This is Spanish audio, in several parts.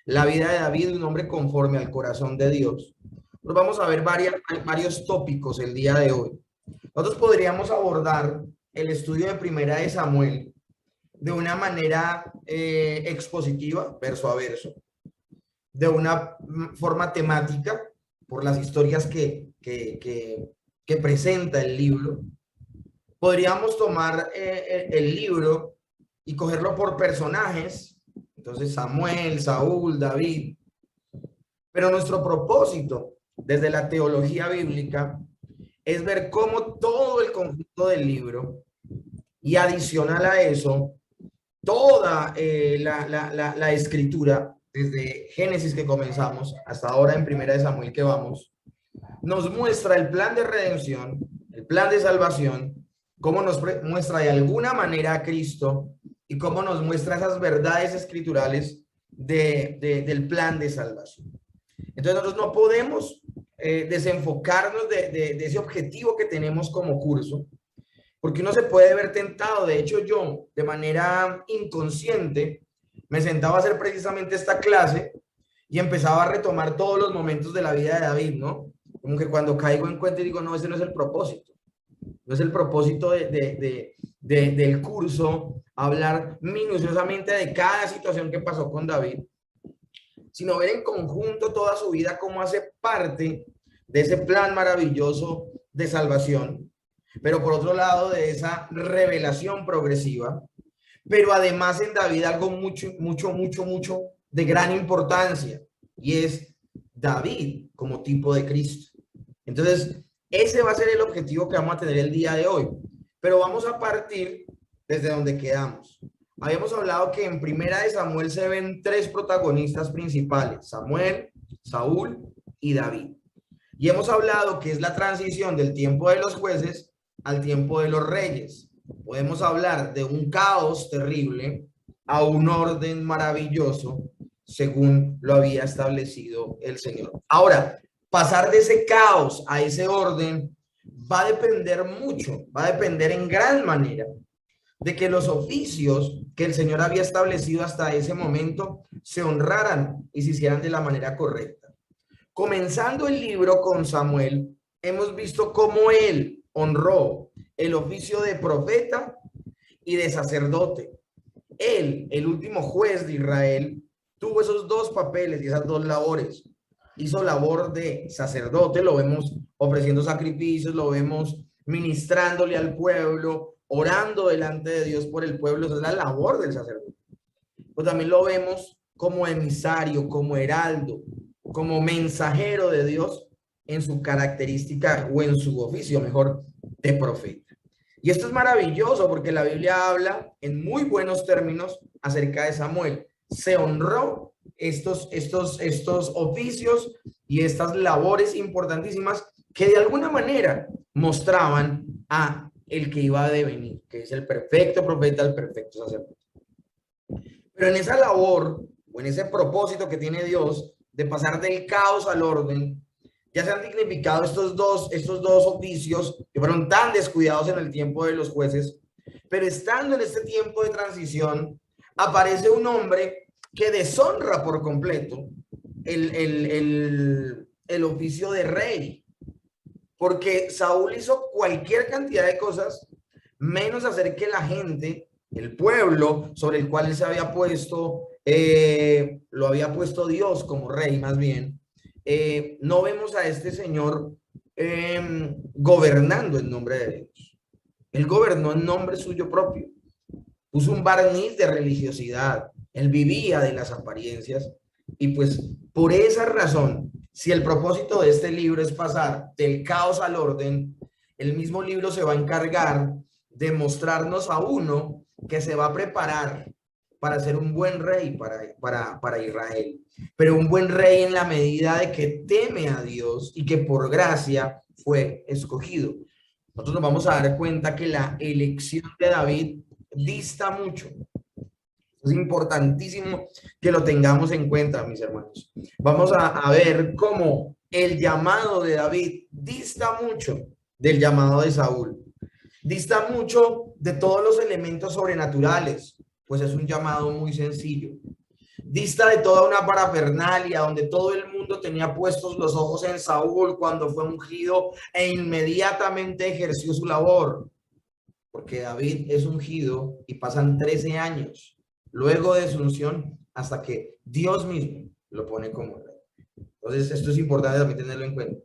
la vida de David, un hombre conforme al corazón de Dios. Nos vamos a ver varios tópicos el día de hoy. Nosotros podríamos abordar el estudio de Primera de Samuel de una manera expositiva, verso a verso, de una forma temática, por las historias que presenta el libro. Podríamos tomar el libro y cogerlo por personajes, entonces Samuel, Saúl, David, pero nuestro propósito desde la teología bíblica es ver cómo todo el conjunto del libro y adicional a eso, toda la escritura, desde Génesis que comenzamos hasta ahora en Primera de Samuel que vamos, nos muestra el plan de redención, el plan de salvación, cómo nos muestra de alguna manera a Cristo y cómo nos muestra esas verdades escriturales del plan de salvación. Entonces nosotros no podemos desenfocarnos de ese objetivo que tenemos como curso, porque uno se puede ver tentado. De hecho, yo de manera inconsciente me sentaba a hacer precisamente esta clase y empezaba a retomar todos los momentos de la vida de David, ¿no? Como que cuando caigo en cuenta y digo, no, ese no es el propósito. No es el propósito del curso hablar minuciosamente de cada situación que pasó con David, sino ver en conjunto toda su vida cómo hace parte de ese plan maravilloso de salvación, pero por otro lado de esa revelación progresiva, pero además en David algo mucho de gran importancia, y es David como tipo de Cristo. Entonces, ese va a ser el objetivo que vamos a tener el día de hoy, pero vamos a partir desde donde quedamos. Habíamos hablado que en Primera de Samuel se ven tres protagonistas principales: Samuel, Saúl y David. Y hemos hablado que es la transición del tiempo de los jueces al tiempo de los reyes. Podemos hablar de un caos terrible a un orden maravilloso según lo había establecido el Señor. Ahora, pasar de ese caos a ese orden va a depender mucho, va a depender en gran manera de que los oficios que el Señor había establecido hasta ese momento se honraran y se hicieran de la manera correcta. Comenzando el libro con Samuel, hemos visto cómo él honró el oficio de profeta y de sacerdote. Él, el último juez de Israel, tuvo esos dos papeles y esas dos labores. Hizo labor de sacerdote, lo vemos ofreciendo sacrificios, lo vemos ministrándole al pueblo, orando delante de Dios por el pueblo. Esa es la labor del sacerdote. Pues también lo vemos como emisario, como heraldo, como mensajero de Dios en su característica o en su oficio, mejor, de profeta. Y esto es maravilloso porque la Biblia habla en muy buenos términos acerca de Samuel. Se honró estos oficios y estas labores importantísimas que de alguna manera mostraban a el que iba a devenir, que es el perfecto profeta, el perfecto sacerdote. Pero en esa labor o en ese propósito que tiene Dios de pasar del caos al orden, ya se han dignificado estos dos oficios que fueron tan descuidados en el tiempo de los jueces, pero estando en este tiempo de transición, aparece un hombre que deshonra por completo el oficio de rey, porque Saúl hizo cualquier cantidad de cosas menos hacer que la gente, el pueblo sobre el cual él se había puesto, lo había puesto Dios como rey más bien. No vemos a este señor gobernando en nombre de Dios. Él gobernó en nombre suyo propio. Puso un barniz de religiosidad. Él vivía de las apariencias. Y pues por esa razón, si el propósito de este libro es pasar del caos al orden, el mismo libro se va a encargar de mostrarnos a uno que se va a preparar para ser un buen rey para Israel, pero un buen rey en la medida de que teme a Dios y que por gracia fue escogido. Nosotros nos vamos a dar cuenta que la elección de David dista mucho. Es importantísimo que lo tengamos en cuenta, mis hermanos. Vamos a ver cómo el llamado de David dista mucho del llamado de Saúl. Dista mucho de todos los elementos sobrenaturales, pues es un llamado muy sencillo. dista de toda una parafernalia donde todo el mundo tenía puestos los ojos en Saúl cuando fue ungido e inmediatamente ejerció su labor. Porque David es ungido y pasan 13 años luego de su unción hasta que Dios mismo lo pone como rey. Entonces, esto es importante también tenerlo en cuenta.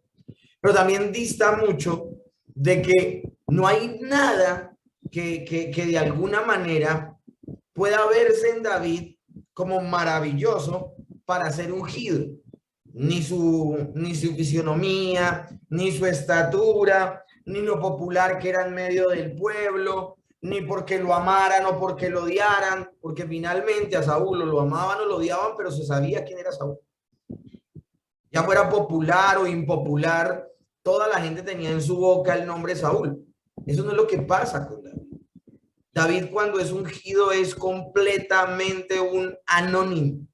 Pero también dista mucho de que no hay nada que de alguna manera pueda verse en David como maravilloso para ser ungido. Ni su fisionomía, ni su estatura, ni lo popular que era en medio del pueblo, ni porque lo amaran o porque lo odiaran, porque finalmente a Saúl lo amaban o lo odiaban, pero se sabía quién era Saúl. Ya fuera popular o impopular, toda la gente tenía en su boca el nombre Saúl. Eso no es lo que pasa con David. David, cuando es ungido, es completamente un anónimo.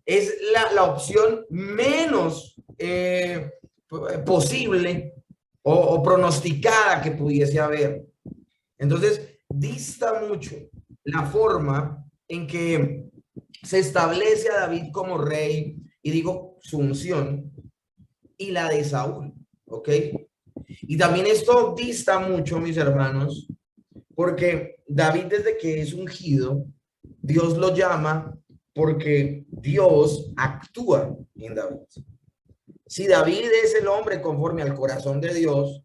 Es la opción menos posible o pronosticada que pudiese haber. Entonces, dista mucho la forma en que se establece a David como rey, y digo su unción, y la de Saúl, ¿ok? Y también esto dista mucho, mis hermanos, porque David, desde que es ungido, Dios lo llama porque Dios actúa en David. Si David es el hombre conforme al corazón de Dios,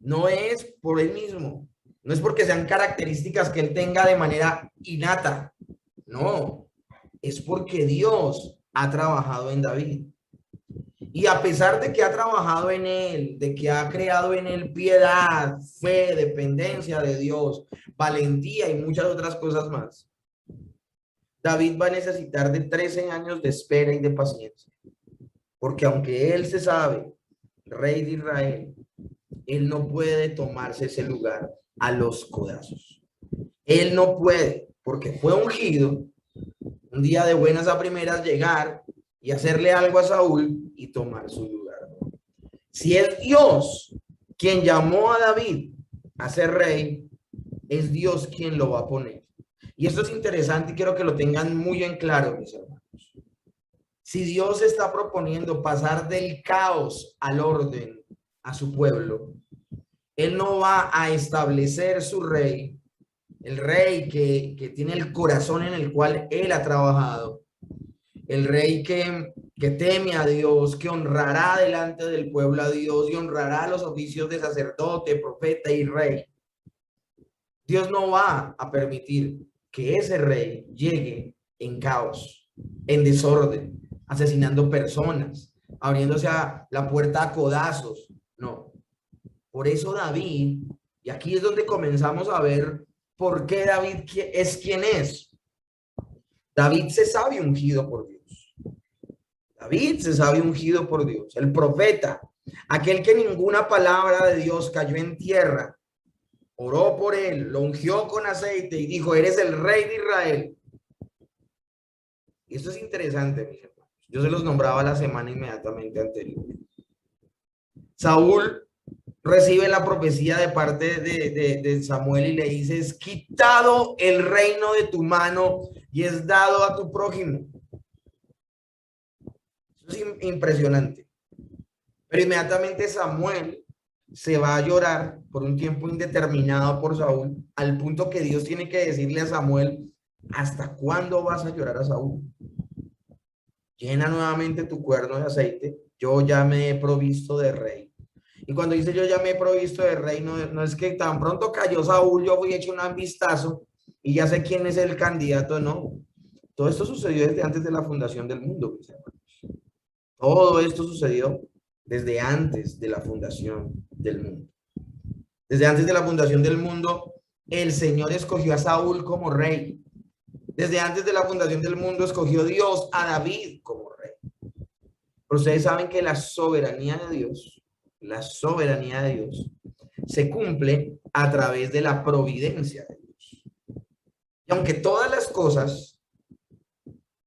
no es por él mismo, no es porque sean características que él tenga de manera innata, no, es porque Dios ha trabajado en David. Y a pesar de que ha trabajado en él, de que ha creado en él piedad, fe, dependencia de Dios, valentía y muchas otras cosas más, David va a necesitar de 13 años de espera y de paciencia. Porque aunque él se sabe rey de Israel, él no puede tomarse ese lugar a los codazos. Él no puede, porque fue ungido, un día de buenas a primeras llegar y hacerle algo a Saúl y tomar su lugar. Si es Dios quien llamó a David a ser rey, es Dios quien lo va a poner. Y esto es interesante y quiero que lo tengan muy en claro, mis hermanos. Si Dios está proponiendo pasar del caos al orden a su pueblo, Él no va a establecer su rey, el rey que tiene el corazón en el cual Él ha trabajado, el rey que teme a Dios, que honrará delante del pueblo a Dios y honrará los oficios de sacerdote, profeta y rey. Dios no va a permitir que ese rey llegue en caos, en desorden, asesinando personas, abriéndose a la puerta a codazos. No. Por eso David, y aquí es donde comenzamos a ver por qué David es quien es. David se sabe ungido por Dios. David se sabe ungido por Dios. El profeta, aquel que ninguna palabra de Dios cayó en tierra, oró por él, lo ungió con aceite y dijo, eres el rey de Israel. Y esto es interesante, mis hermanos. Yo se los nombraba la semana inmediatamente anterior. Saúl recibe la profecía de parte de Samuel y le dice, es quitado el reino de tu mano y es dado a tu prójimo. Eso es impresionante. Pero inmediatamente Samuel se va a llorar por un tiempo indeterminado por Saúl, al punto que Dios tiene que decirle a Samuel, ¿hasta cuándo vas a llorar a Saúl? Llena nuevamente tu cuerno de aceite, yo ya me he provisto de rey. Y cuando dice yo ya me he provisto de rey, no es que tan pronto cayó Saúl, yo fui hecho un vistazo y ya sé quién es el candidato, no. Todo esto sucedió desde antes de la fundación del mundo, mis hermanos. Todo esto sucedió desde antes de la fundación del mundo. Desde antes de la fundación del mundo, el Señor escogió a Saúl como rey. Desde antes de la fundación del mundo, escogió Dios a David como rey. Pero ustedes saben que la soberanía de Dios, se cumple a través de la providencia de Dios. Y aunque todas las cosas,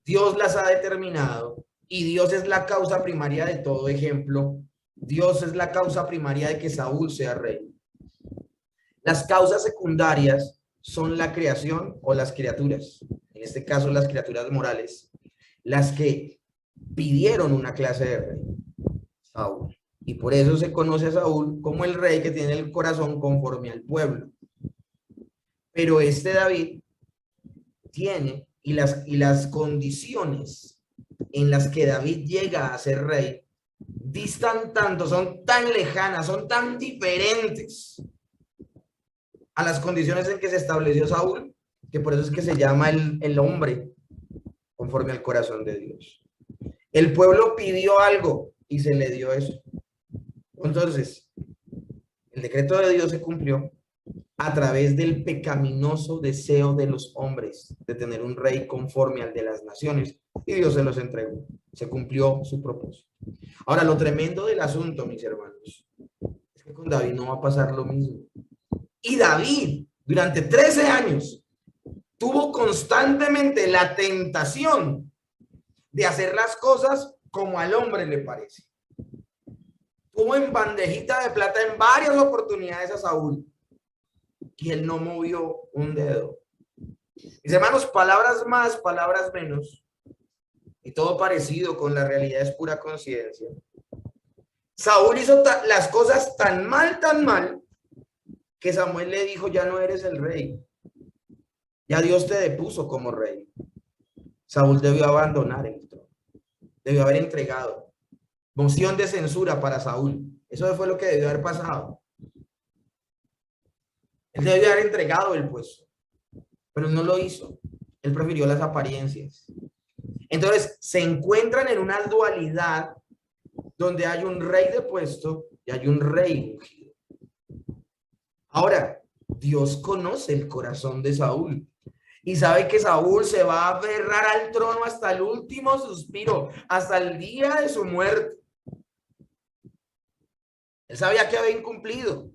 Dios las ha determinado, y Dios es la causa primaria de todo, ejemplo, Dios es la causa primaria de que Saúl sea rey. Las causas secundarias son la creación o las criaturas, en este caso las criaturas morales, las que pidieron una clase de rey, Saúl. Y por eso se conoce a Saúl como el rey que tiene el corazón conforme al pueblo. Pero este David tiene, y las condiciones en las que David llega a ser rey, distan tanto, son tan lejanas, son tan diferentes a las condiciones en que se estableció Saúl, que por eso es que se llama el hombre conforme al corazón de Dios. El pueblo pidió algo y se le dio eso. Entonces, el decreto de Dios se cumplió a través del pecaminoso deseo de los hombres de tener un rey conforme al de las naciones, y Dios se los entregó. Se cumplió su propósito. Ahora, lo tremendo del asunto, mis hermanos, es que con David no va a pasar lo mismo. Y David, durante 13 años, tuvo constantemente la tentación de hacer las cosas como al hombre le parece. Tuvo en bandejita de plata en varias oportunidades a Saúl y él no movió un dedo. Mis hermanos, palabras más, palabras menos, y todo parecido con la realidad es pura conciencia. Saúl hizo las cosas tan mal, que Samuel le dijo: ya no eres el rey, ya Dios te depuso como rey. Saúl debió abandonar el trono, debió haber entregado. Moción de censura para Saúl. Eso fue lo que debió haber pasado. Él debió haber entregado el puesto, pero no lo hizo. Él prefirió las apariencias. Entonces se encuentran en una dualidad donde hay un rey depuesto y hay un rey ungido. Ahora, Dios conoce el corazón de Saúl y sabe que Saúl se va a aferrar al trono hasta el último suspiro, hasta el día de su muerte. Él sabía que había incumplido,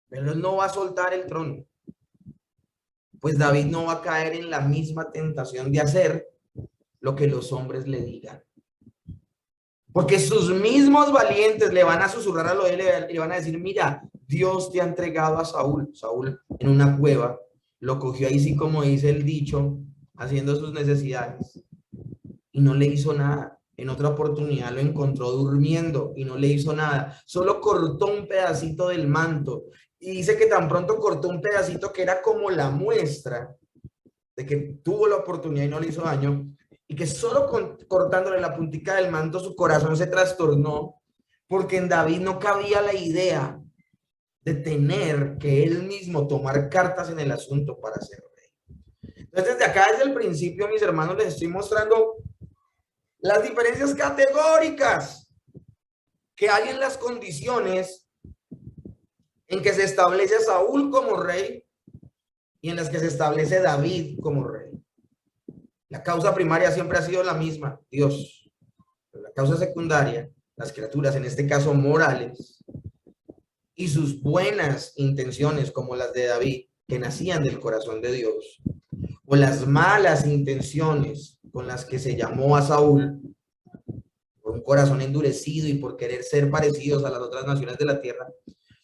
pero él no va a soltar el trono. Pues David no va a caer en la misma tentación de hacer lo que los hombres le digan. Porque sus mismos valientes le van a susurrar al oído y le van a decir: mira, Dios te ha entregado a Saúl. Saúl en una cueva lo cogió ahí, sí, como dice el dicho, haciendo sus necesidades. Y no le hizo nada. En otra oportunidad lo encontró durmiendo y no le hizo nada. Solo cortó un pedacito del manto. Y dice que tan pronto cortó un pedacito que era como la muestra de que tuvo la oportunidad y no le hizo daño. Y que solo cortándole la puntica del manto su corazón se trastornó, porque en David no cabía la idea de tener que él mismo tomar cartas en el asunto para ser rey. Entonces, desde acá, desde el principio, mis hermanos, les estoy mostrando las diferencias categóricas que hay en las condiciones en que se establece a Saúl como rey y en las que se establece David como rey. La causa primaria siempre ha sido la misma, Dios. Pero la causa secundaria, las criaturas, en este caso morales, y sus buenas intenciones, como las de David, que nacían del corazón de Dios, o las malas intenciones con las que se llamó a Saúl, por un corazón endurecido y por querer ser parecidos a las otras naciones de la tierra,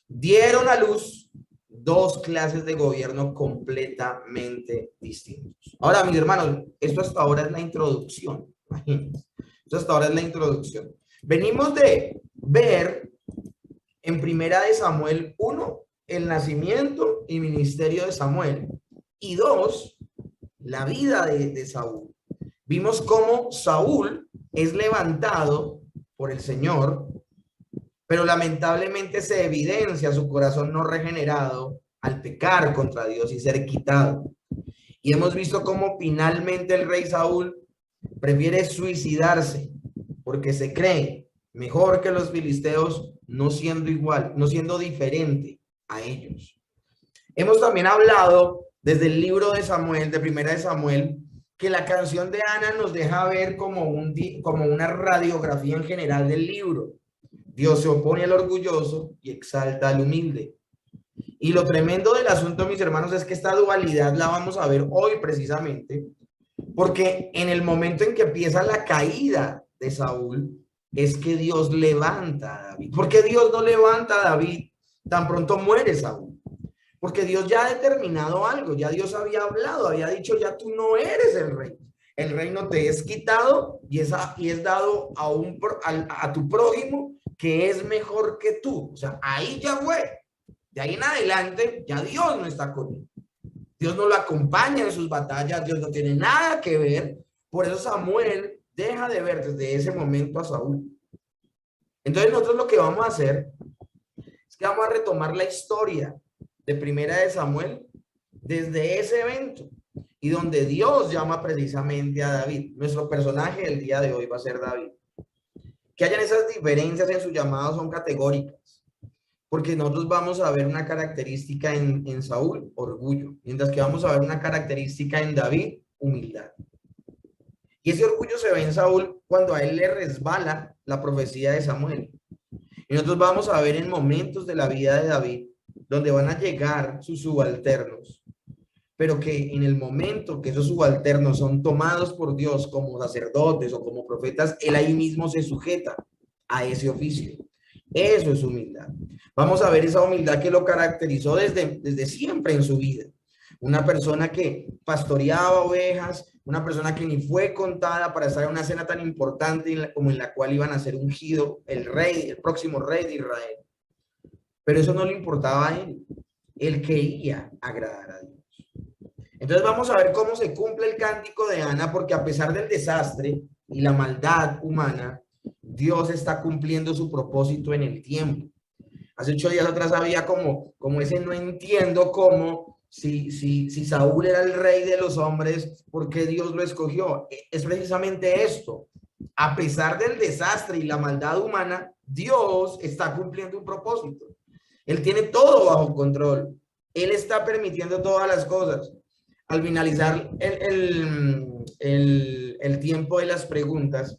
dieron a luz dos clases de gobierno completamente distintos. Ahora, mis hermanos, esto hasta ahora es la introducción. Imagínense. Esto hasta ahora es la introducción. Venimos de ver en Primera de Samuel 1, el nacimiento y ministerio de Samuel, y 2, la vida de Saúl. Vimos cómo Saúl es levantado por el Señor, pero lamentablemente se evidencia su corazón no regenerado al pecar contra Dios y ser quitado. Y hemos visto cómo finalmente el rey Saúl prefiere suicidarse porque se cree mejor que los filisteos, no siendo igual, no siendo diferente a ellos. Hemos también hablado desde el libro de Samuel, de Primera de Samuel, que la canción de Ana nos deja ver como una radiografía en general del libro. Dios se opone al orgulloso y exalta al humilde. Y lo tremendo del asunto, mis hermanos, es que esta dualidad la vamos a ver hoy precisamente, porque en el momento en que empieza la caída de Saúl, es que Dios levanta a David. ¿Por qué Dios no levanta a David tan pronto muere Saúl? porque Dios ya ha determinado algo, ya Dios había hablado, había dicho, ya tú no eres el rey. El reino te es quitado y es dado a tu prójimo que es mejor que tú. O sea, ahí ya fue. De ahí en adelante, ya Dios no está con él. Dios no lo acompaña en sus batallas, Dios no tiene nada que ver. Por eso Samuel deja de ver desde ese momento a Saúl. Entonces nosotros lo que vamos a hacer es que vamos a retomar la historia de Primera de Samuel desde ese evento y donde Dios llama precisamente a David. Nuestro personaje del día de hoy va a ser David. Que hayan esas diferencias en su llamado son categóricas, porque nosotros vamos a ver una característica en Saúl, orgullo, mientras que vamos a ver una característica en David, humildad. Y ese orgullo se ve en Saúl cuando a él le resbala la profecía de Samuel. Y nosotros vamos a ver en momentos de la vida de David donde van a llegar sus subalternos, pero que en el momento que esos subalternos son tomados por Dios como sacerdotes o como profetas, él ahí mismo se sujeta a ese oficio. Eso es humildad. Vamos a ver esa humildad que lo caracterizó desde siempre en su vida. Una persona que pastoreaba ovejas, una persona que ni fue contada para estar en una cena tan importante como en la cual iban a ser ungido el rey, el próximo rey de Israel. Pero eso no le importaba a él. Él quería agradar a Dios. Entonces vamos a ver cómo se cumple el cántico de Ana, porque a pesar del desastre y la maldad humana, Dios está cumpliendo su propósito en el tiempo. Hace 8 días atrás había como ese no entiendo cómo, si Saúl era el rey de los hombres, ¿por qué Dios lo escogió? Es precisamente esto. A pesar del desastre y la maldad humana, Dios está cumpliendo un propósito. Él tiene todo bajo control. Él está permitiendo todas las cosas. Al finalizar el tiempo de las preguntas,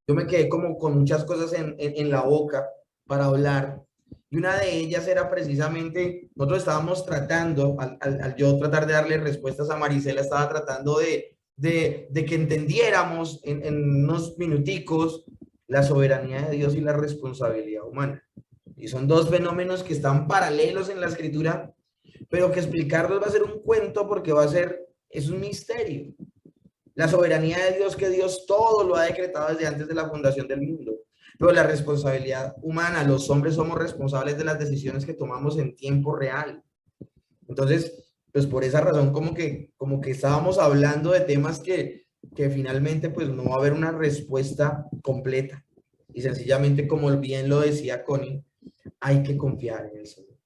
yo me quedé como con muchas cosas en la boca para hablar. Y una de ellas era precisamente, nosotros estábamos tratando, al yo tratar de darle respuestas a Marisela, estaba tratando de que entendiéramos en unos minuticos la soberanía de Dios y la responsabilidad humana. Y son dos fenómenos que están paralelos en la escritura, pero que explicarlos va a ser un cuento porque es un misterio. La soberanía de Dios, que Dios todo lo ha decretado desde antes de la fundación del mundo. Pero la responsabilidad humana, los hombres somos responsables de las decisiones que tomamos en tiempo real. Entonces, pues por esa razón como que estábamos hablando de temas que finalmente pues no va a haber una respuesta completa. Y sencillamente, como bien lo decía Connie, hay que confiar en el Señor.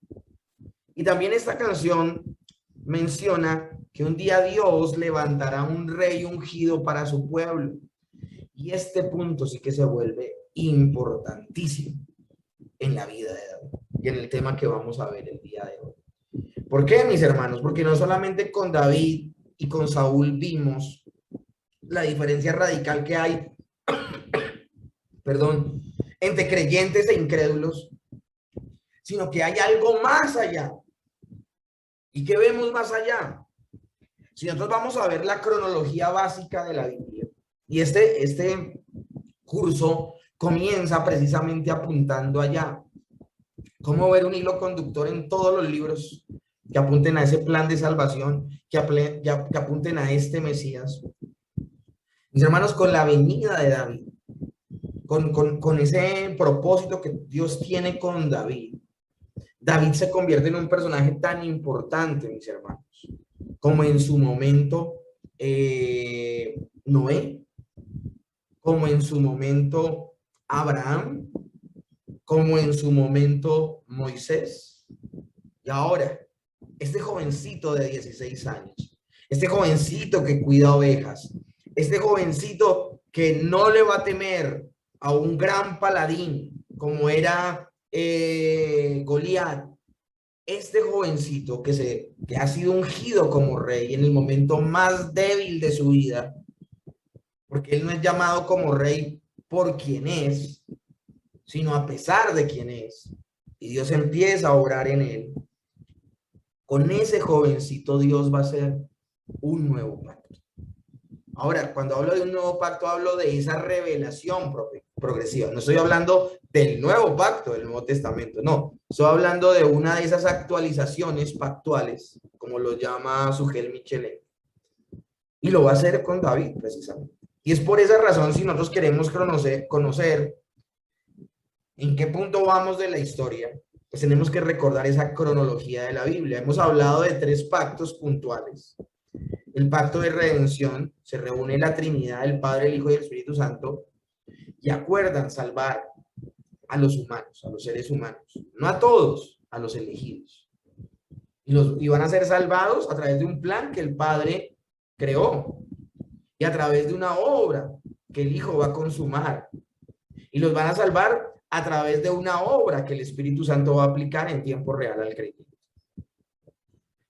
Y también esta canción menciona que un día Dios levantará un rey ungido para su pueblo. Y este punto sí que se vuelve importantísimo en la vida de David y en el tema que vamos a ver el día de hoy. ¿Por qué, mis hermanos? Porque no solamente con David y con Saúl vimos la diferencia radical que hay, perdón, entre creyentes e incrédulos, sino que hay algo más allá. ¿Y qué vemos más allá? Si nosotros vamos a ver la cronología básica de la Biblia, y este curso comienza precisamente apuntando allá. ¿Cómo ver un hilo conductor en todos los libros que apunten a ese plan de salvación, que apunten a este Mesías? Mis hermanos, con la venida de David, con ese propósito que Dios tiene con David, David se convierte en un personaje tan importante, mis hermanos, como en su momento Noé, como en su momento Abraham, como en su momento Moisés. Y ahora, este jovencito de 16 años, este jovencito que cuida ovejas, este jovencito que no le va a temer a un gran paladín como era Goliat, este jovencito que ha sido ungido como rey en el momento más débil de su vida, porque él no es llamado como rey por quien es, sino a pesar de quien es. Y Dios empieza a obrar en él. Con ese jovencito Dios va a hacer un nuevo pacto. Ahora, cuando hablo de un nuevo pacto, hablo de esa revelación progresiva. No estoy hablando del nuevo pacto del Nuevo Testamento, no. Estoy hablando de una de esas actualizaciones pactuales, como lo llama Sugel Michelet. Y lo va a hacer con David, precisamente. Y es por esa razón, si nosotros queremos conocer en qué punto vamos de la historia, pues tenemos que recordar esa cronología de la Biblia. Hemos hablado de 3 pactos puntuales. El pacto de redención, se reúne la Trinidad, el Padre, el Hijo y el Espíritu Santo, y acuerdan salvar a los humanos, a los seres humanos. No a todos, a los elegidos. Y van a ser salvados a través de un plan que el Padre creó y a través de una obra que el Hijo va a consumar. Y los van a salvar a través de una obra que el Espíritu Santo va a aplicar en tiempo real al creyente.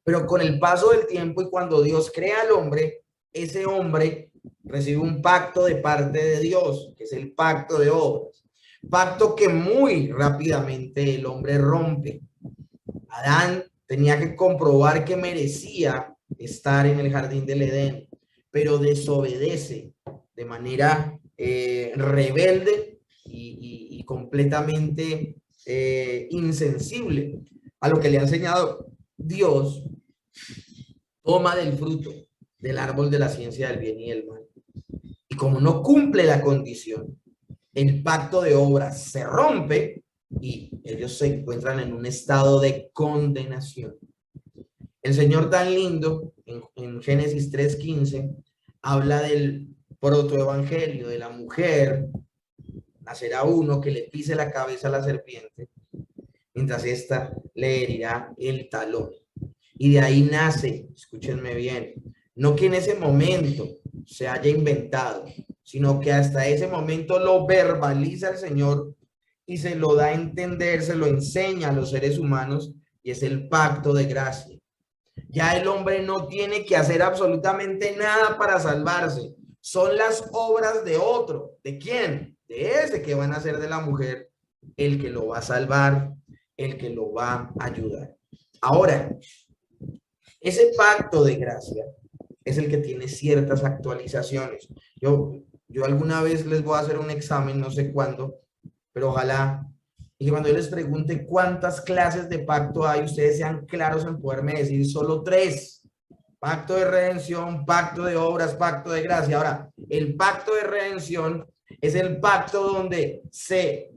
Pero con el paso del tiempo y cuando Dios crea al hombre, ese hombre recibe un pacto de parte de Dios, que es el pacto de obras. Pacto que muy rápidamente el hombre rompe. Adán tenía que comprobar que merecía estar en el jardín del Edén, pero desobedece de manera rebelde y completamente insensible a lo que le ha enseñado Dios. Toma del fruto del árbol de la ciencia del bien y el mal. Y como no cumple la condición, el pacto de obras se rompe y ellos se encuentran en un estado de condenación. El Señor tan lindo, en Génesis 3:15, habla del protoevangelio, de la mujer, nacerá uno que le pise la cabeza a la serpiente, mientras ésta le herirá el talón. Y de ahí nace, escúchenme bien, no que en ese momento se haya inventado, sino que hasta ese momento lo verbaliza el Señor y se lo da a entender, se lo enseña a los seres humanos, y es el pacto de gracia. Ya el hombre no tiene que hacer absolutamente nada para salvarse. Son las obras de otro. ¿De quién? De ese que van a hacer de la mujer el que lo va a salvar, el que lo va a ayudar. Ahora, ese pacto de gracia es el que tiene ciertas actualizaciones. Yo alguna vez les voy a hacer un examen, no sé cuándo, pero ojalá, y que cuando yo les pregunte cuántas clases de pacto hay, ustedes sean claros en poderme decir solo 3. Pacto de redención, pacto de obras, pacto de gracia. Ahora, el pacto de redención es el pacto donde se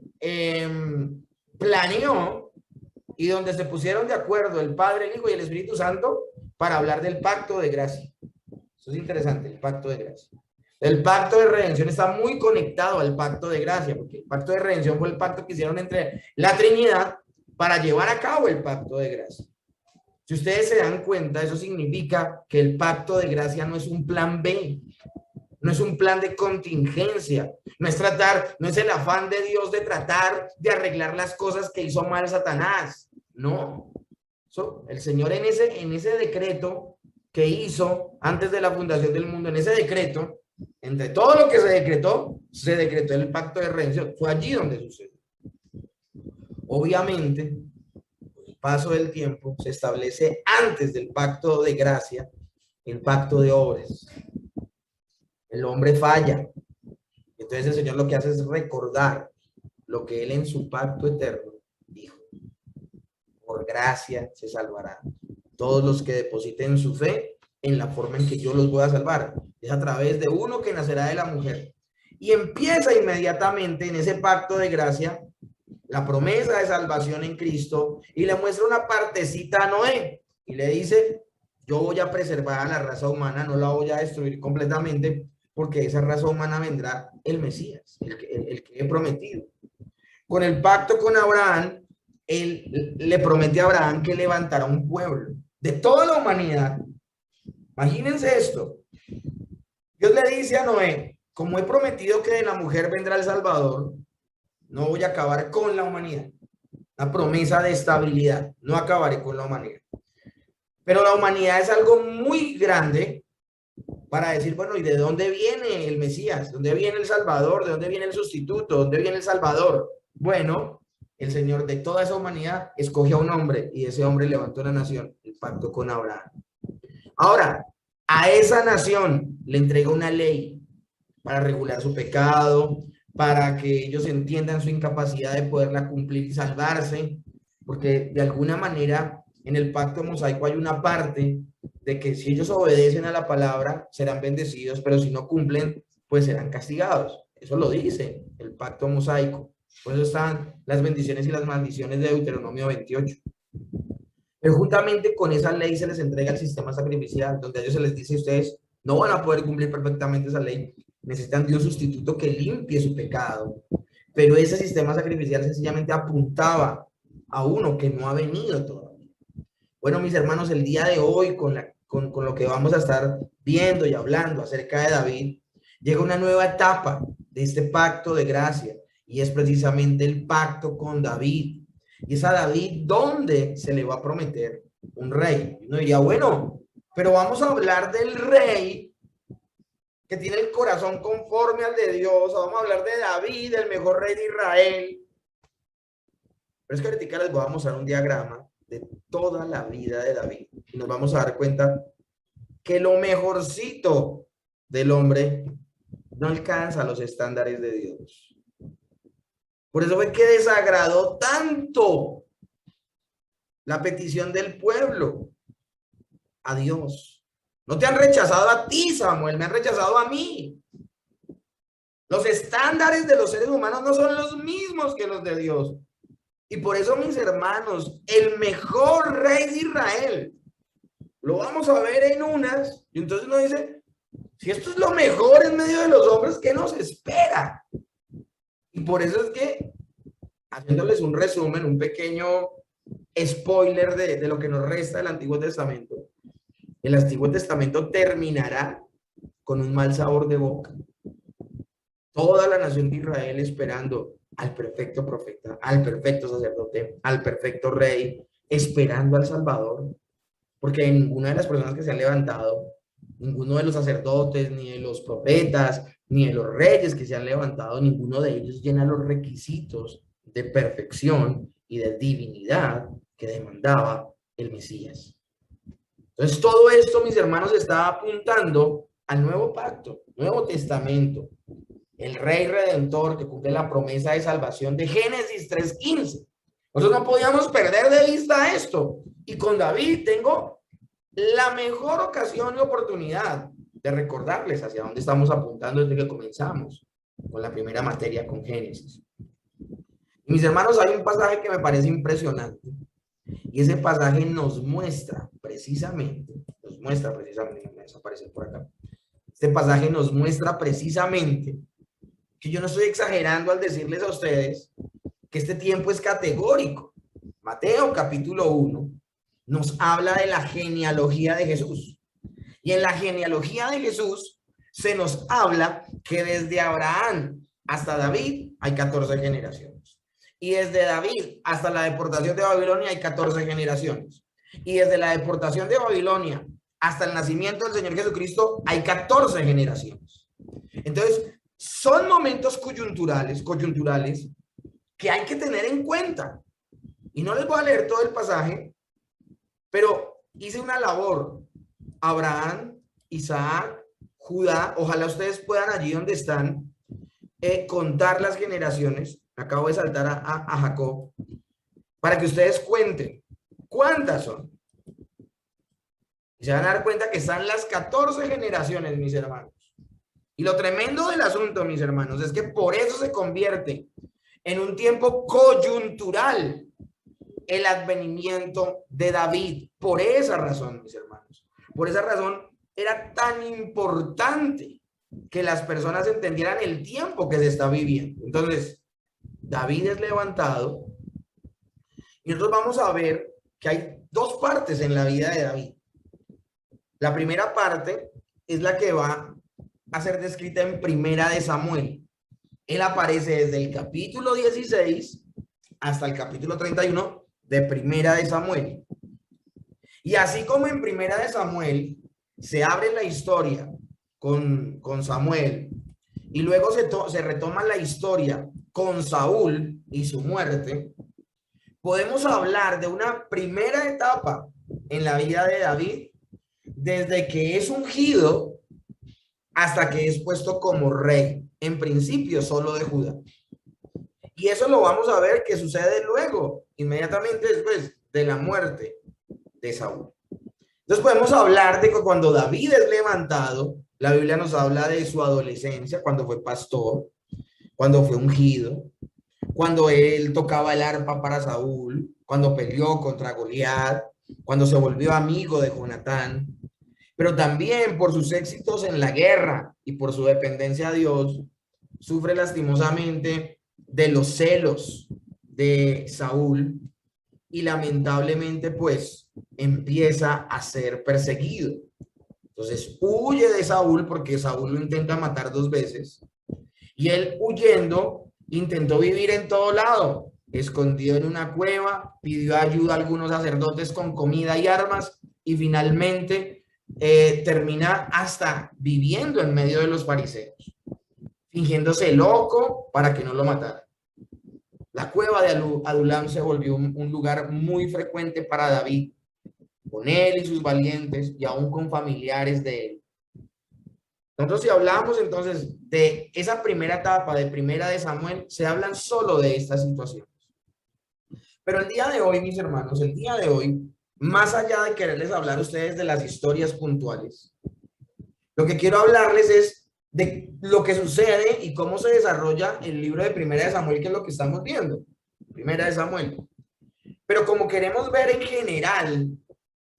planeó y donde se pusieron de acuerdo el Padre, el Hijo y el Espíritu Santo para hablar del pacto de gracia. Eso es interesante, el pacto de gracia. El pacto de redención está muy conectado al pacto de gracia, porque el pacto de redención fue el pacto que hicieron entre la Trinidad para llevar a cabo el pacto de gracia. Si ustedes se dan cuenta, eso significa que el pacto de gracia no es un plan B, no es un plan de contingencia, no es el afán de Dios de tratar de arreglar las cosas que hizo mal Satanás. No, el Señor en ese decreto que hizo antes de la fundación del mundo, en ese decreto, entre todo lo que se decretó el pacto de redención. Fue allí donde sucedió. Obviamente, con el paso del tiempo, se establece antes del pacto de gracia el pacto de obras. El hombre falla. Entonces el Señor lo que hace es recordar lo que Él en su pacto eterno dijo. Por gracia se salvarán todos los que depositen su fe en la forma en que yo los voy a salvar. Es a través de uno que nacerá de la mujer. Y empieza inmediatamente en ese pacto de gracia la promesa de salvación en Cristo, y le muestra una partecita a Noé y le dice: yo voy a preservar a la raza humana, no la voy a destruir completamente, porque esa raza humana vendrá el Mesías, el que he prometido. Con el pacto con Abraham, él le promete a Abraham que levantará un pueblo de toda la humanidad. Imagínense esto. Dios le dice a Noé: como he prometido que de la mujer vendrá el Salvador, no voy a acabar con la humanidad. Una promesa de estabilidad. No acabaré con la humanidad. Pero la humanidad es algo muy grande para decir, bueno, ¿y de dónde viene el Mesías? ¿De dónde viene el Salvador? ¿De dónde viene el sustituto? ¿De dónde viene el Salvador? Bueno, el Señor de toda esa humanidad escoge a un hombre, y ese hombre levantó una nación, el pacto con Abraham. Ahora, A esa nación le entrega una ley para regular su pecado, para que ellos entiendan su incapacidad de poderla cumplir y salvarse, porque de alguna manera en el pacto mosaico hay una parte de que si ellos obedecen a la palabra serán bendecidos, pero si no cumplen, pues serán castigados. Eso lo dice el pacto mosaico. Por eso están las bendiciones y las maldiciones de Deuteronomio 28. Pero juntamente con esa ley se les entrega el sistema sacrificial, donde a ellos se les dice: ustedes no van a poder cumplir perfectamente esa ley, necesitan de un sustituto que limpie su pecado. Pero ese sistema sacrificial sencillamente apuntaba a uno que no ha venido todavía. Bueno, mis hermanos, el día de hoy, con lo que vamos a estar viendo y hablando acerca de David, llega una nueva etapa de este pacto de gracia, y es precisamente el pacto con David. Y es a David donde se le va a prometer un rey. Y uno diría, bueno, pero vamos a hablar del rey que tiene el corazón conforme al de Dios. Vamos a hablar de David, el mejor rey de Israel. Pero es que ahorita les voy a mostrar un diagrama de toda la vida de David. Y nos vamos a dar cuenta que lo mejorcito del hombre no alcanza los estándares de Dios. Por eso fue que desagradó tanto la petición del pueblo a Dios. No te han rechazado a ti, Samuel, me han rechazado a mí. Los estándares de los seres humanos no son los mismos que los de Dios. Y por eso, mis hermanos, el mejor rey de Israel, lo vamos a ver en unas, y entonces uno dice, si esto es lo mejor en medio de los hombres, ¿qué nos espera? Y por eso es que, haciéndoles un resumen, un pequeño spoiler de lo que nos resta del Antiguo Testamento, el Antiguo Testamento terminará con un mal sabor de boca. Toda la nación de Israel esperando al perfecto profeta, al perfecto sacerdote, al perfecto rey, esperando al Salvador, porque ninguna de las personas que se han levantado, ninguno de los sacerdotes, ni de los profetas, ni de los reyes que se han levantado, ninguno de ellos llena los requisitos de perfección y de divinidad que demandaba el Mesías. Entonces, todo esto, mis hermanos, está apuntando al nuevo pacto, Nuevo Testamento, el Rey Redentor que cumple la promesa de salvación de Génesis 3:15. Nosotros no podíamos perder de vista esto. Y con David tengo la mejor ocasión y oportunidad de recordarles hacia dónde estamos apuntando desde que comenzamos con la primera materia, con Génesis. Y mis hermanos, hay un pasaje que me parece impresionante. Y ese pasaje nos muestra precisamente, me desaparece por acá. Este pasaje nos muestra precisamente que yo no estoy exagerando al decirles a ustedes que este tiempo es categórico. Mateo capítulo 1 nos habla de la genealogía de Jesús. Y en la genealogía de Jesús se nos habla que desde Abraham hasta David hay 14 generaciones. Y desde David hasta la deportación de Babilonia hay 14 generaciones. Y desde la deportación de Babilonia hasta el nacimiento del Señor Jesucristo hay 14 generaciones. Entonces, son momentos coyunturales que hay que tener en cuenta. Y no les voy a leer todo el pasaje, pero hice una labor. Abraham, Isaac, Judá, ojalá ustedes puedan allí donde están contar las generaciones. Acabo de saltar a Jacob para que ustedes cuenten cuántas son. Y se van a dar cuenta que están las 14 generaciones, mis hermanos. Y lo tremendo del asunto, mis hermanos, es que por eso se convierte en un tiempo coyuntural el advenimiento de David. Por esa razón, mis hermanos. Por esa razón era tan importante que las personas entendieran el tiempo que se está viviendo. Entonces, David es levantado y nosotros vamos a ver que hay dos partes en la vida de David. La primera parte es la que va a ser descrita en Primera de Samuel. Él aparece desde el capítulo 16 hasta el capítulo 31 de Primera de Samuel. Y así como en Primera de Samuel se abre la historia con Samuel y luego se retoma la historia con Saúl y su muerte, podemos hablar de una primera etapa en la vida de David desde que es ungido hasta que es puesto como rey, en principio solo de Judá. Y eso lo vamos a ver que sucede luego, inmediatamente después de la muerte de Saúl. Entonces podemos hablar de que cuando David es levantado, la Biblia nos habla de su adolescencia, cuando fue pastor, cuando fue ungido, cuando él tocaba el arpa para Saúl, cuando peleó contra Goliat, cuando se volvió amigo de Jonatán, pero también por sus éxitos en la guerra y por su dependencia a Dios, sufre lastimosamente de los celos de Saúl y lamentablemente pues empieza a ser perseguido. Entonces huye de Saúl porque Saúl lo intenta matar 2 veces y él huyendo intentó vivir en todo lado, escondido en una cueva, pidió ayuda a algunos sacerdotes con comida y armas y finalmente termina hasta viviendo en medio de los fariseos, fingiéndose loco para que no lo mataran. La cueva de Adulam se volvió un lugar muy frecuente para David, con él y sus valientes y aún con familiares de él. Nosotros si hablamos entonces de esa primera etapa de Primera de Samuel, se hablan solo de estas situaciones. Pero el día de hoy, mis hermanos, el día de hoy, más allá de quererles hablar a ustedes de las historias puntuales, lo que quiero hablarles es de lo que sucede y cómo se desarrolla el libro de Primera de Samuel, que es lo que estamos viendo. Primera de Samuel. Pero como queremos ver en general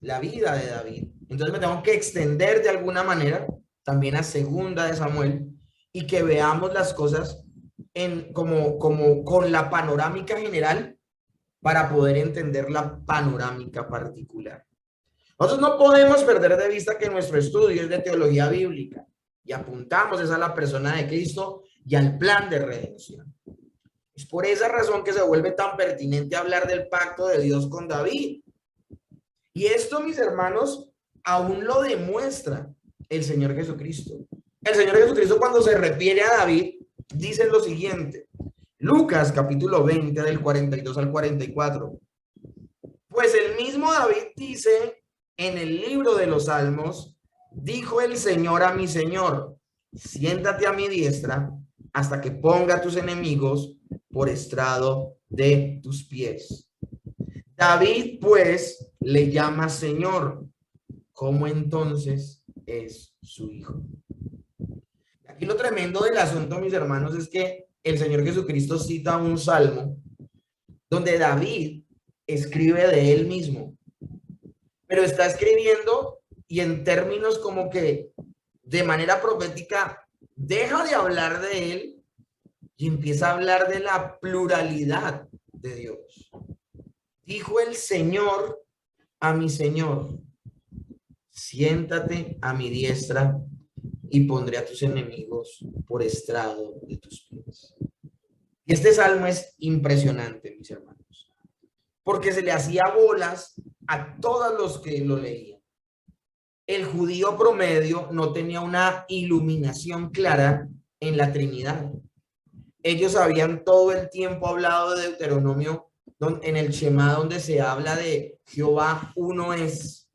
la vida de David, entonces me tengo que extender de alguna manera también a Segunda de Samuel y que veamos las cosas como con la panorámica general para poder entender la panorámica particular. Nosotros no podemos perder de vista que nuestro estudio es de teología bíblica y apuntamos a la persona de Cristo y al plan de redención. Es por esa razón que se vuelve tan pertinente hablar del pacto de Dios con David. Y esto, mis hermanos, aún lo demuestra el Señor Jesucristo. El Señor Jesucristo, cuando se refiere a David, dice lo siguiente. Lucas capítulo 20 del 42 al 44. Pues el mismo David dice en el libro de los Salmos, dijo el Señor a mi Señor, siéntate a mi diestra hasta que ponga a tus enemigos por estrado de tus pies. David pues le llama Señor. ¿Cómo entonces es su hijo? Aquí lo tremendo del asunto, mis hermanos, es que el Señor Jesucristo cita un salmo donde David escribe de él mismo, pero está escribiendo y en términos como que de manera profética deja de hablar de él y empieza a hablar de la pluralidad de Dios. Dijo el Señor a mi Señor, siéntate a mi diestra y pondré a tus enemigos por estrado de tus pies. Y este salmo es impresionante, mis hermanos, porque se le hacía bolas a todos los que lo leían. El judío promedio no tenía una iluminación clara en la Trinidad. Ellos habían todo el tiempo hablado de Deuteronomio, en el Shema, donde se habla de Jehová uno es.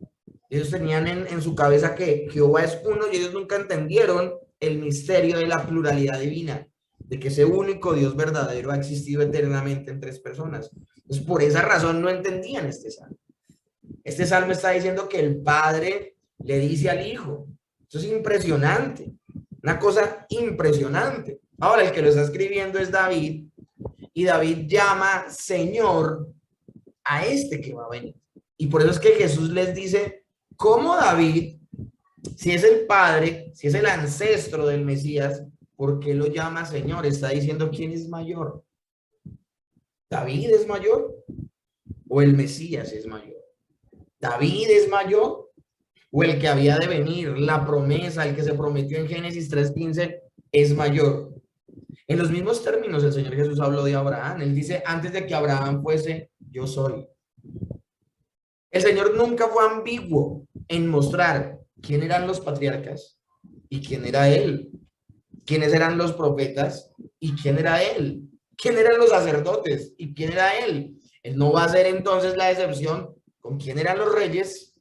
Ellos tenían en su cabeza que Jehová es uno y ellos nunca entendieron el misterio de la pluralidad divina, de que ese único Dios verdadero ha existido eternamente en 3 personas. Entonces, por esa razón no entendían este salmo. Este salmo está diciendo que el Padre le dice al Hijo. Eso es impresionante, una cosa impresionante. Ahora, el que lo está escribiendo es David, y David llama Señor a este que va a venir. Y por eso es que Jesús les dice, ¿cómo David, si es el padre, si es el ancestro del Mesías, por qué lo llama Señor? Está diciendo quién es mayor. ¿David es mayor o el Mesías es mayor? ¿David es mayor o el que había de venir, la promesa, el que se prometió en Génesis 3:15 es mayor? En los mismos términos el Señor Jesús habló de Abraham. Él dice, antes de que Abraham fuese, yo soy. El Señor nunca fue ambiguo en mostrar quién eran los patriarcas y quién era Él, quiénes eran los profetas y quién era Él, quién eran los sacerdotes y quién era Él. Él no va a ser entonces la excepción con quién eran los reyes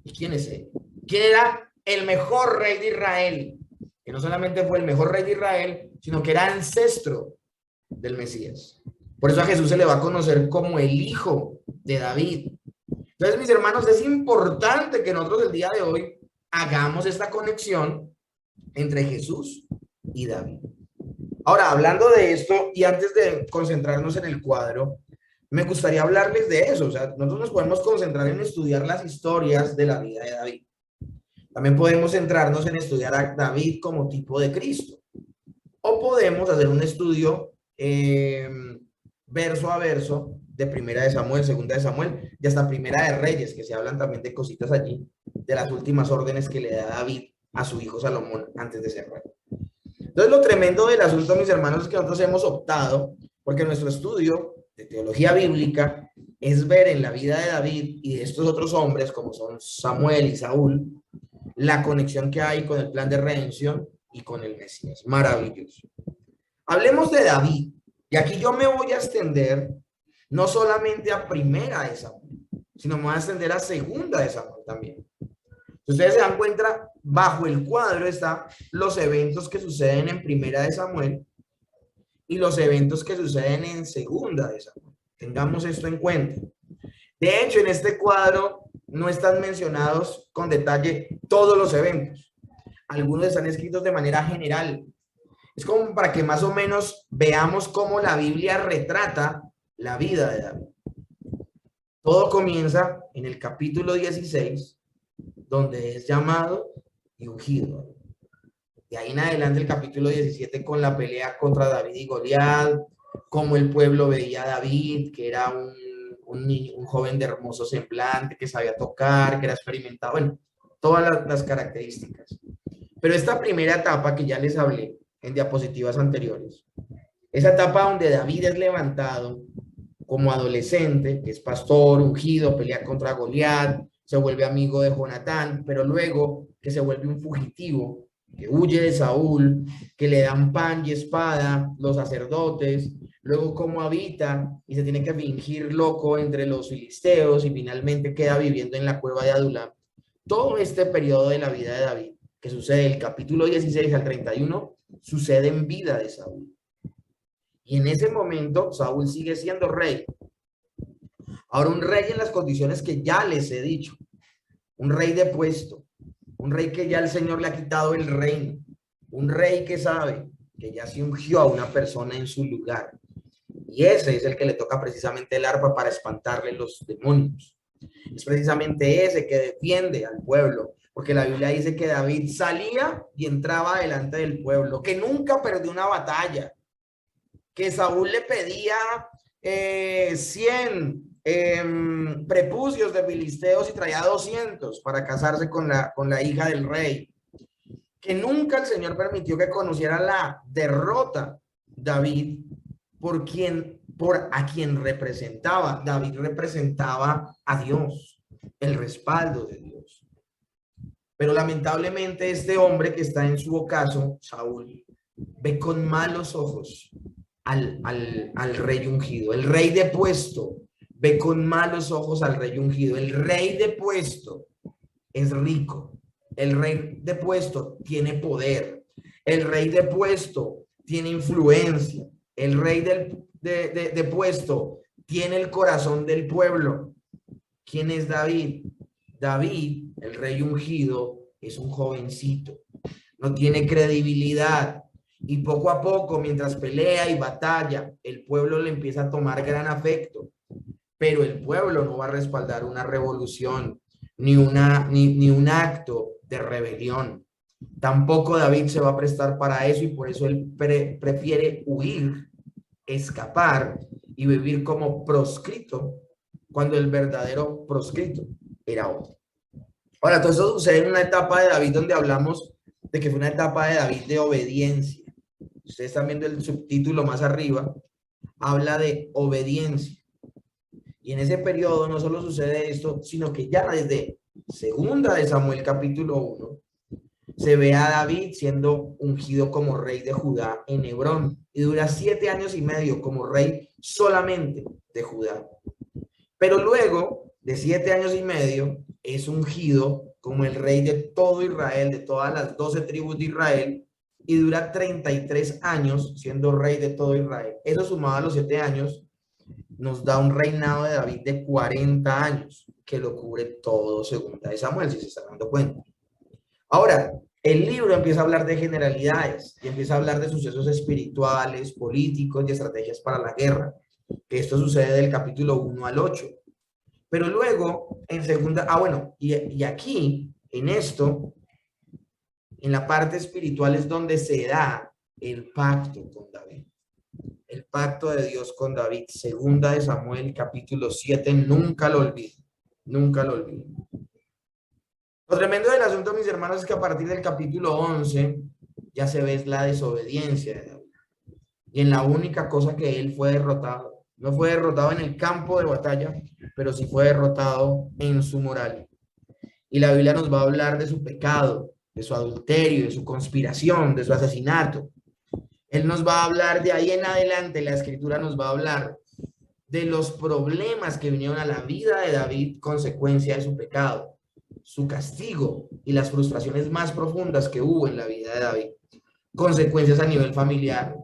y quién es Él. ¿Quién era el mejor rey de Israel? Que no solamente fue el mejor rey de Israel, sino que era ancestro del Mesías. Por eso a Jesús se le va a conocer como el hijo de David. Entonces, mis hermanos, es importante que nosotros el día de hoy hagamos esta conexión entre Jesús y David. Ahora, hablando de esto, y antes de concentrarnos en el cuadro, me gustaría hablarles de eso. O sea, nosotros nos podemos concentrar en estudiar las historias de la vida de David. También podemos centrarnos en estudiar a David como tipo de Cristo. O podemos hacer un estudio verso a verso de Primera de Samuel, Segunda de Samuel y hasta Primera de Reyes, que se hablan también de cositas allí, de las últimas órdenes que le da David a su hijo Salomón antes de ser rey. Entonces, lo tremendo del asunto, mis hermanos, es que nosotros hemos optado, porque nuestro estudio de teología bíblica es ver en la vida de David y de estos otros hombres, como son Samuel y Saúl, la conexión que hay con el plan de redención y con el Mesías. Maravilloso. Hablemos de David. Y aquí yo me voy a extender no solamente a Primera de Samuel, sino me voy a extender a Segunda de Samuel también. Si ustedes se dan cuenta, bajo el cuadro están los eventos que suceden en Primera de Samuel y los eventos que suceden en Segunda de Samuel. Tengamos esto en cuenta. De hecho, en este cuadro no están mencionados con detalle todos los eventos. Algunos están escritos de manera general. Es como para que más o menos veamos cómo la Biblia retrata la vida de David. Todo comienza en el capítulo 16, donde es llamado y ungido. De ahí en adelante el capítulo 17 con la pelea contra David y Goliat, cómo el pueblo veía a David, que era un joven de hermoso semblante, que sabía tocar, que era experimentado, bueno, todas las características. Pero esta primera etapa que ya les hablé en diapositivas anteriores, esa etapa donde David es levantado como adolescente, que es pastor, ungido, pelea contra Goliat, se vuelve amigo de Jonatán, pero luego que se vuelve un fugitivo, que huye de Saúl, que le dan pan y espada los sacerdotes, luego cómo habita y se tiene que fingir loco entre los filisteos y finalmente queda viviendo en la cueva de Adulam. Todo este periodo de la vida de David, que sucede del capítulo 16 al 31, sucede en vida de Saúl. Y en ese momento Saúl sigue siendo rey. Ahora, un rey en las condiciones que ya les he dicho, un rey de puesto, un rey que ya el Señor le ha quitado el reino, un rey que sabe que ya se ungió a una persona en su lugar. Y ese es el que le toca precisamente el arpa para espantarle los demonios. Es precisamente ese que defiende al pueblo, porque la Biblia dice que David salía y entraba delante del pueblo, que nunca perdió una batalla, que Saúl le pedía 100 prepucios de filisteos y traía 200 para casarse con la hija del rey, que nunca el Señor permitió que conociera la derrota David por a quien representaba. David representaba a Dios, el respaldo de Dios. Pero lamentablemente este hombre que está en su ocaso, Saúl, ve con malos ojos al rey ungido. El rey de puesto ve con malos ojos al rey ungido. El rey de puesto es rico. El rey de puesto tiene poder. El rey de puesto tiene influencia. El rey de puesto tiene el corazón del pueblo. ¿Quién es David? David, el rey ungido, es un jovencito. No tiene credibilidad. Y poco a poco, mientras pelea y batalla, el pueblo le empieza a tomar gran afecto. Pero el pueblo no va a respaldar una revolución, ni un acto de rebelión. Tampoco David se va a prestar para eso y por eso él prefiere huir, escapar y vivir como proscrito, cuando el verdadero proscrito era otro. Ahora, todo eso sucede en una etapa de David donde hablamos de que fue una etapa de David de obediencia. Ustedes están viendo el subtítulo más arriba, habla de obediencia. Y en ese periodo no solo sucede esto, sino que ya desde Segunda de Samuel capítulo 1 se ve a David siendo ungido como rey de Judá en Hebrón y dura 7 años y medio como rey solamente de Judá. Pero luego de 7 años y medio es ungido como el rey de todo Israel, de todas las 12 tribus de Israel, y dura 33 años siendo rey de todo Israel. Eso sumado a los 7 años, nos da un reinado de David de 40 años, que lo cubre todo segunda de Samuel, si se está dando cuenta. Ahora, el libro empieza a hablar de generalidades y empieza a hablar de sucesos espirituales, políticos y estrategias para la guerra, que esto sucede del capítulo 1 al 8. Pero luego, en segunda, y aquí, en esto, en la parte espiritual es donde se da el pacto con David. El pacto de Dios con David, segunda de Samuel, capítulo 7, nunca lo olviden, nunca lo olviden. Lo tremendo del asunto, mis hermanos, es que a partir del capítulo 11 ya se ve la desobediencia de David. Y en la única cosa que él fue derrotado, no fue derrotado en el campo de batalla, pero sí fue derrotado en su moral. Y la Biblia nos va a hablar de su pecado, de su adulterio, de su conspiración, de su asesinato. Él nos va a hablar de ahí en adelante, la escritura nos va a hablar de los problemas que vinieron a la vida de David consecuencia de su pecado, su castigo y las frustraciones más profundas que hubo en la vida de David. Consecuencias a nivel familiar,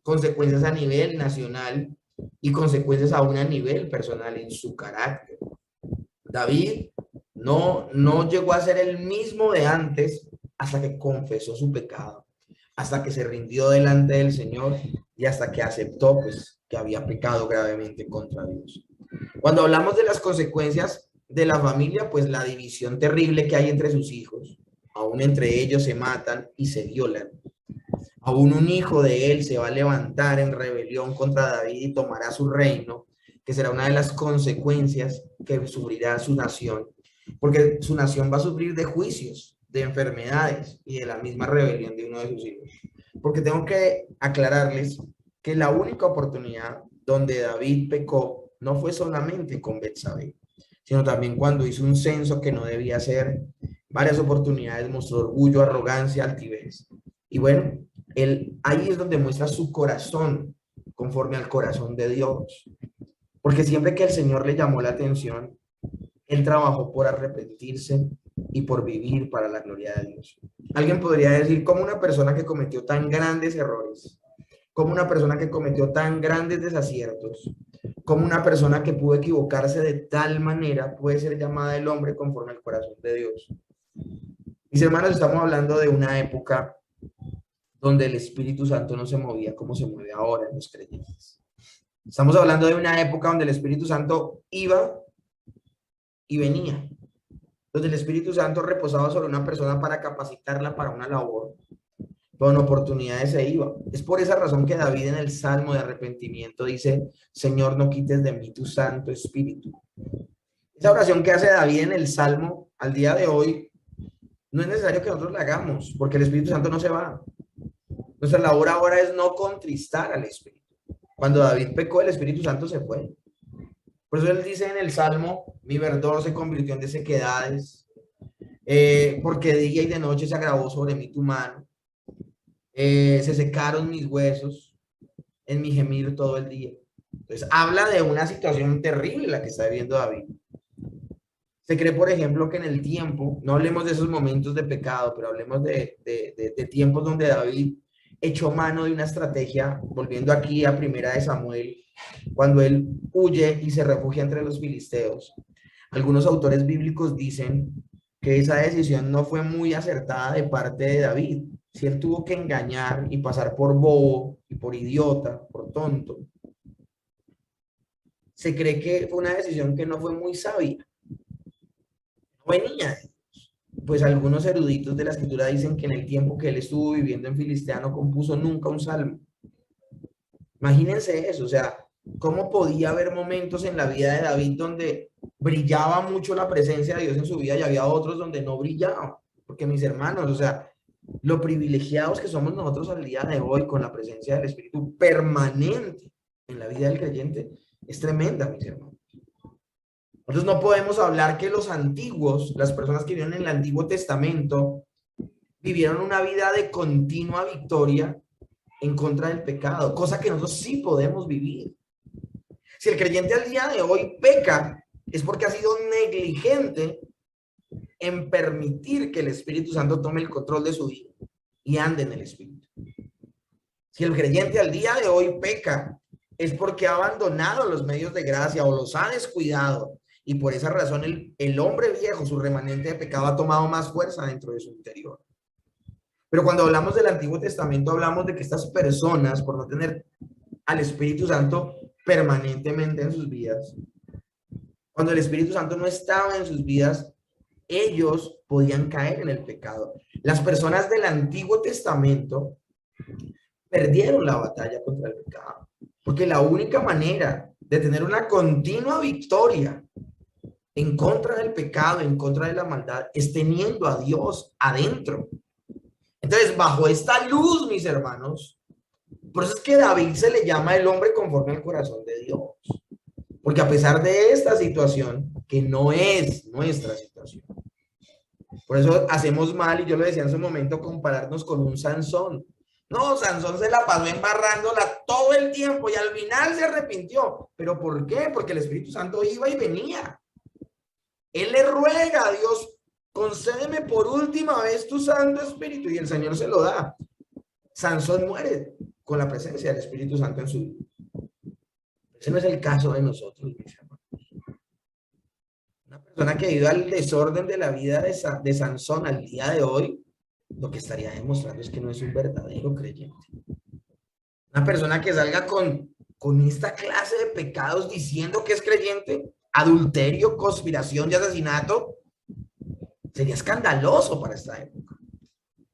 consecuencias a nivel nacional y consecuencias aún a nivel personal en su carácter. David no llegó a ser el mismo de antes hasta que confesó su pecado, hasta que se rindió delante del Señor y hasta que aceptó pues que había pecado gravemente contra Dios. Cuando hablamos de las consecuencias de la familia, pues la división terrible que hay entre sus hijos, aún entre ellos se matan y se violan. Aún un hijo de él se va a levantar en rebelión contra David y tomará su reino, que será una de las consecuencias que sufrirá su nación, porque su nación va a sufrir de juicios, de enfermedades y de la misma rebelión de uno de sus hijos. Porque tengo que aclararles que la única oportunidad donde David pecó no fue solamente con Betsabé, sino también cuando hizo un censo que no debía hacer. Varias oportunidades mostró orgullo, arrogancia, altivez. Y bueno, ahí es donde muestra su corazón conforme al corazón de Dios. Porque siempre que el Señor le llamó la atención, él trabajó por arrepentirse y por vivir para la gloria de Dios. Alguien podría decir, ¿cómo una persona que cometió tan grandes errores, como una persona que cometió tan grandes desaciertos, como una persona que pudo equivocarse de tal manera puede ser llamada el hombre conforme al corazón de Dios? Mis hermanos, estamos hablando de una época donde el Espíritu Santo no se movía como se mueve ahora en los creyentes. Estamos hablando de una época donde el Espíritu Santo iba y venía, donde el Espíritu Santo reposaba sobre una persona para capacitarla para una labor, con oportunidades se iba. Es por esa razón que David en el Salmo de arrepentimiento dice, Señor, no quites de mí tu Santo Espíritu. Esa oración que hace David en el Salmo al día de hoy, no es necesario que nosotros la hagamos, porque el Espíritu Santo no se va. Nuestra labor ahora es no contristar al Espíritu. Cuando David pecó, el Espíritu Santo se fue. Por eso él dice en el Salmo, mi verdor se convirtió en de sequedades, porque de día y de noche se agravó sobre mí tu mano. Se secaron mis huesos en mi gemir todo el día. Entonces habla de una situación terrible la que está viviendo David. Se cree, por ejemplo, que en el tiempo, no hablemos de esos momentos de pecado, pero hablemos de tiempos donde David echó mano de una estrategia, volviendo aquí a Primera de Samuel, cuando él huye y se refugia entre los filisteos. Algunos autores bíblicos dicen que esa decisión no fue muy acertada de parte de David. Si él tuvo que engañar y pasar por bobo y por idiota, por tonto, se cree que fue una decisión que no fue muy sabia. No venía. Pues algunos eruditos de la escritura dicen que en el tiempo que él estuvo viviendo en Filistea no compuso nunca un salmo. Imagínense eso, o sea, ¿cómo podía haber momentos en la vida de David donde brillaba mucho la presencia de Dios en su vida y había otros donde no brillaba? Porque mis hermanos, o sea, lo privilegiados que somos nosotros al día de hoy con la presencia del Espíritu permanente en la vida del creyente es tremenda, mis hermanos. Entonces no podemos hablar que los antiguos, las personas que vivieron en el Antiguo Testamento, vivieron una vida de continua victoria en contra del pecado, cosa que nosotros sí podemos vivir. Si el creyente al día de hoy peca, es porque ha sido negligente en permitir que el Espíritu Santo tome el control de su vida y ande en el Espíritu. Si el creyente al día de hoy peca, es porque ha abandonado los medios de gracia o los ha descuidado, y por esa razón el hombre viejo, su remanente de pecado, ha tomado más fuerza dentro de su interior. Pero cuando hablamos del Antiguo Testamento, hablamos de que estas personas, por no tener al Espíritu Santo permanentemente en sus vidas, cuando el Espíritu Santo no estaba en sus vidas, ellos podían caer en el pecado. Las personas del Antiguo Testamento perdieron la batalla contra el pecado, porque la única manera de tener una continua victoria en contra del pecado, en contra de la maldad, es teniendo a Dios adentro. Entonces, bajo esta luz, mis hermanos, por eso es que David se le llama el hombre conforme al corazón de Dios, porque a pesar de esta situación, que no es nuestra situación, por eso hacemos mal, y yo lo decía en su momento, compararnos con un Sansón. No, Sansón se la pasó embarrándola todo el tiempo y al final se arrepintió. ¿Pero por qué? Porque el Espíritu Santo iba y venía. Él le ruega a Dios, concédeme por última vez tu Santo Espíritu, y el Señor se lo da. Sansón muere con la presencia del Espíritu Santo en su vida. Ese no es el caso de nosotros, mis hermanos. Una persona que vive al desorden de la vida de Sansón al día de hoy, lo que estaría demostrando es que no es un verdadero creyente. Una persona que salga con esta clase de pecados diciendo que es creyente, adulterio, conspiración y asesinato, sería escandaloso para esta época.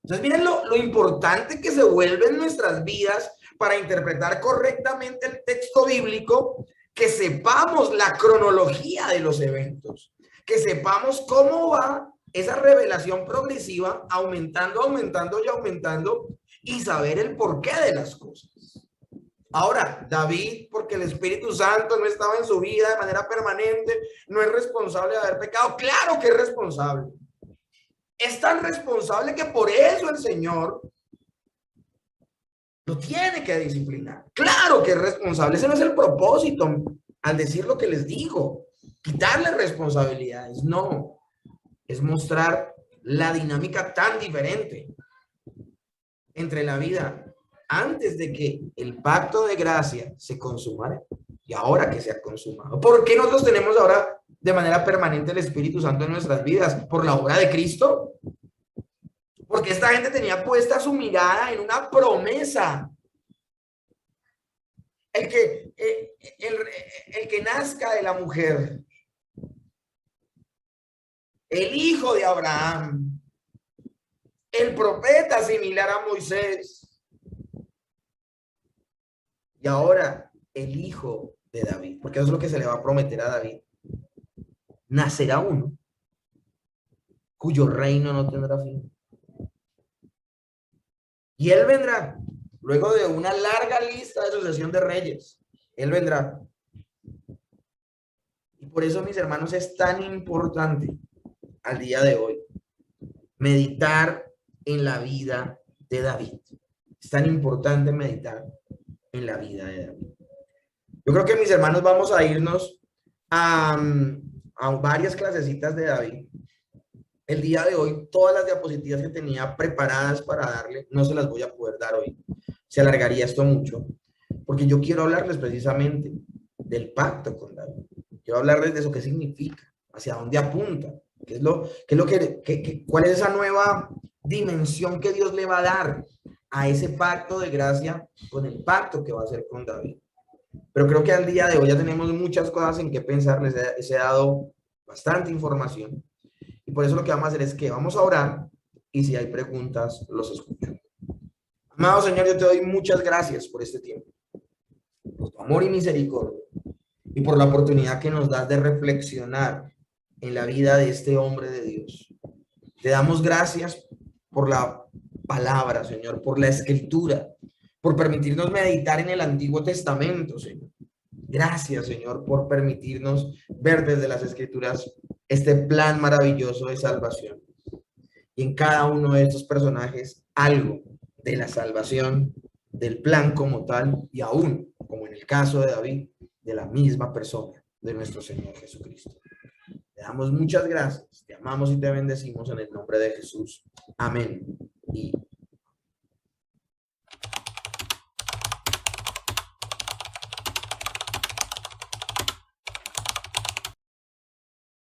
Entonces, miren lo importante que se vuelve en nuestras vidas para interpretar correctamente el texto bíblico, que sepamos la cronología de los eventos, que sepamos cómo va esa revelación progresiva, aumentando, aumentando y aumentando, y saber el porqué de las cosas. Ahora, David, porque el Espíritu Santo no estaba en su vida de manera permanente, no es responsable de haber pecado. Claro que es responsable. Es tan responsable que por eso el Señor lo tiene que disciplinar. Claro que es responsable. Ese no es el propósito al decir lo que les digo, quitarle responsabilidades. No. Es mostrar la dinámica tan diferente entre la vida antes de que el pacto de gracia se consumara y ahora que se ha consumado. ¿Por qué nosotros tenemos ahora de manera permanente el Espíritu Santo en nuestras vidas? ¿Por la obra de Cristo? Porque esta gente tenía puesta su mirada en una promesa. El que nazca de la mujer, el hijo de Abraham, el profeta similar a Moisés, y ahora el hijo de David, porque eso es lo que se le va a prometer a David. Nacerá uno cuyo reino no tendrá fin. Y él vendrá, luego de una larga lista de sucesión de reyes, él vendrá. Y por eso, mis hermanos, es tan importante al día de hoy meditar en la vida de David. Es tan importante meditar en la vida de David. Yo creo que, mis hermanos, vamos a irnos a varias clasecitas de David. El día de hoy, todas las diapositivas que tenía preparadas para darle, no se las voy a poder dar hoy. Se alargaría esto mucho, porque yo quiero hablarles precisamente del pacto con David. Quiero hablarles de eso, qué significa, hacia dónde apunta, cuál es esa nueva dimensión que Dios le va a dar a ese pacto de gracia con el pacto que va a hacer con David. Pero creo que al día de hoy ya tenemos muchas cosas en que pensar, les he dado bastante información. Y por eso lo que vamos a hacer es que vamos a orar y si hay preguntas, los escucho. Amado Señor, yo te doy muchas gracias por este tiempo, por tu amor y misericordia y por la oportunidad que nos das de reflexionar en la vida de este hombre de Dios. Te damos gracias por la palabra, Señor, por la escritura, por permitirnos meditar en el Antiguo Testamento, Señor. Gracias, Señor, por permitirnos ver desde las escrituras este plan maravilloso de salvación. Y en cada uno de estos personajes, algo de la salvación, del plan como tal, y aún, como en el caso de David, de la misma persona de nuestro Señor Jesucristo. Te damos muchas gracias, te amamos y te bendecimos en el nombre de Jesús. Amén. Y